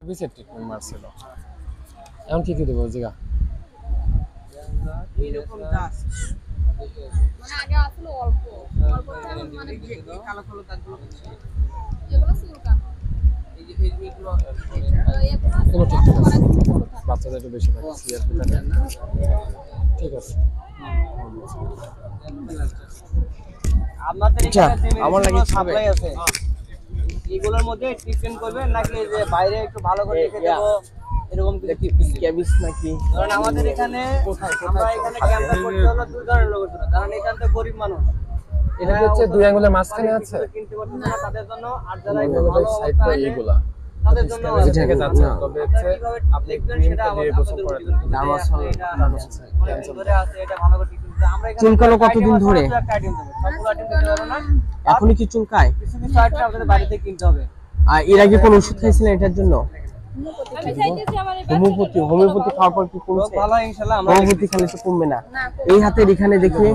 Beset treatment মারছিল। এখন কি দেবো জিগা? এরকম জাস্ট মানে আগে আসলে অল্প অল্প মানে কালো কালো দাগগুলো এগুলো চুলকানো এই যে এইগুলো কোনো ঠিক আছে, বাচ্চাদের একটু বেশি থাকে সিআরপি থাকে। ঠিক আছে, আপনাদের এখানে আমার লাগে সাপ্লাই আছে, এগুলোর মধ্যে ট্রিটমেন্ট করবেন নাকি যে বাইরে একটু ভালো করে দেখে দেবো এরকম কিছু ট্রিটমেন্ট ক্যাবিস নাকি? কারণ আমাদের এখানে আমরা এখানে ক্যাম্পটা করতে হলো দুই ধরনের লোকের জন্য, কারণ এখান থেকে গরিব মানুষ এটা কি হচ্ছে দুই আঙ্গুলের মাঝখানে আছে কিনতে পারছে না তাদের জন্য, আর যারা একটু ওগুলো ভালো সাইড অবস্থা করে আছে এইগুলা তাদের জন্য এটা থেকে যাচ্ছে, তবে হচ্ছে আপনি দেখবেন সেটা দিয়ে গোসল করে ধরে আছে এটা ভালো করে ট্রিটমেন্ট আমরা এখানে চুলকানো কতদিন ধরে? একটা আইটেম দেবো, সবগুলো আইটেম দিতে পারবো না, এখনই কি চুলকায়? কিছু কিছু আইটেম আপনাদের বাড়ি থেকে কিনতে হবে। আর এর আগে কোন ওষুধ খাইছিলেন এটার জন্য? আমি চাইতেছি আমার এই হোমিওপ্যাথি খাওয়ার পর কি রোগ কমছে? ভালো হয় ইনশাআল্লাহ। আমরা হোমিওপ্যাথি খেলে তো কমবে না। না এই হাতের এখানে দেখি,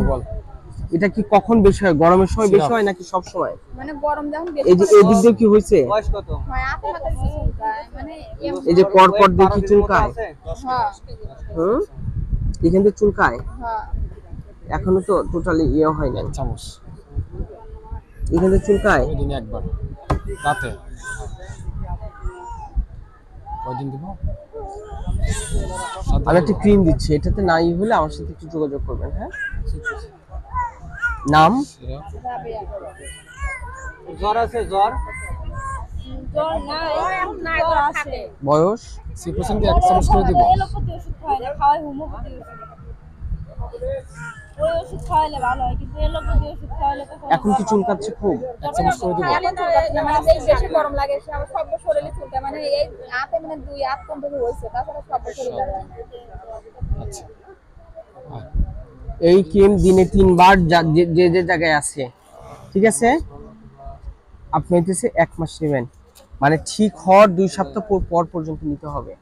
এটা কি কখন বেশি হয়? গরমের সময় বেশি হয় নাকি সব সময়? মানে গরম যখন এই যে এই দিক দিয়ে কি হয়েছে? বয়স কত? হয় হাতে হাতে চুলকায় মানে এই যে পর পর দেখি চুলকায়। হ্যাঁ হুম, এখান থেকে চুলকায়। হ্যাঁ এখনো তো টোটালি ইয়ে হয় না। এক চামচ এখান থেকে চুলকায়। দিনে একবার রাতে। কয়দিন দিব? আমি একটা ক্রিম দিচ্ছি, এটাতে নাই হলে আমার সাথে একটু যোগাযোগ করবেন। হ্যাঁ, নাম? রাবেয়া জ্বর আছে? জ্বর জ্বর না এখন না জ্বর আছে বয়স? সিপ্রোসিন কি এক চামচ করে দিব? এলোপাতি ওষুধ খাওয়াই না, খাওয়াই হোমিওপ্যাথি ওষুধ। ওই ওষুধ খাওয়াইলে ভালো হয়, কিন্তু এলোপাতি ওষুধ খাওয়াইলে তো এখন কি চুলকাচ্ছে খুব? এক চামচ করে দিব? এখন চুলকাচ্ছে না, মানে বেশি গরম লাগে, আমার সব শরীরে চুলকায়, মানে এই হাতে মানে দুই হাত পর্যন্ত হয়েছে, তাছাড়া সব শরীরে লাগে। আচ্ছা, এই ক্রিম দিনে 3 বার যে যে জায়গায় আছে, ঠিক আছে? আপনি হইতেছে 1 মাস নেবেন, মানে ঠিক হওয়ার 2 সপ্তাহ পর পর্যন্ত নিতে হবে,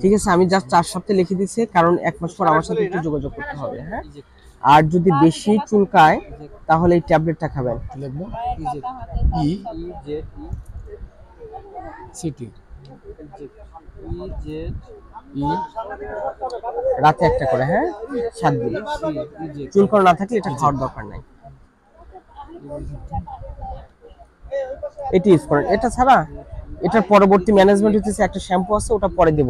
ঠিক আছে? আমি জাস্ট 4 সপ্তাহ লিখে দিচ্ছি, কারণ 1 মাস পর আমার সাথে একটু যোগাযোগ করতে হবে। হ্যাঁ, আর যদি বেশি চুলকায় তাহলে এই ট্যাবলেটটা খাবেন। কি লিখবো? E E Z CT E Z E রাতে একটা করে, হ্যাঁ, 7 দিন। চুলকানো না থাকলে এটা খাওয়ার দরকার নাই। এটি ইউজ করেন। এটা ছাড়া এটার পরবর্তী ম্যানেজমেন্ট হচ্ছে একটা শ্যাম্পু আছে, ওটা পরে দেব।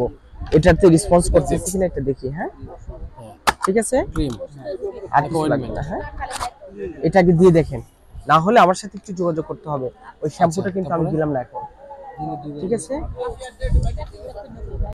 এটাতে রেসপন্স করতেছে কিনা এটা দেখি। হ্যাঁ, ঠিক আছে? ক্রিম আর কিছু লাগবে না। হ্যাঁ, এটা আগে দিয়ে দেখেন, না হলে আমার সাথে একটু যোগাযোগ করতে হবে। ওই শ্যাম্পুটা কিন্তু আমি দিলাম না এখন, ঠিক আছে?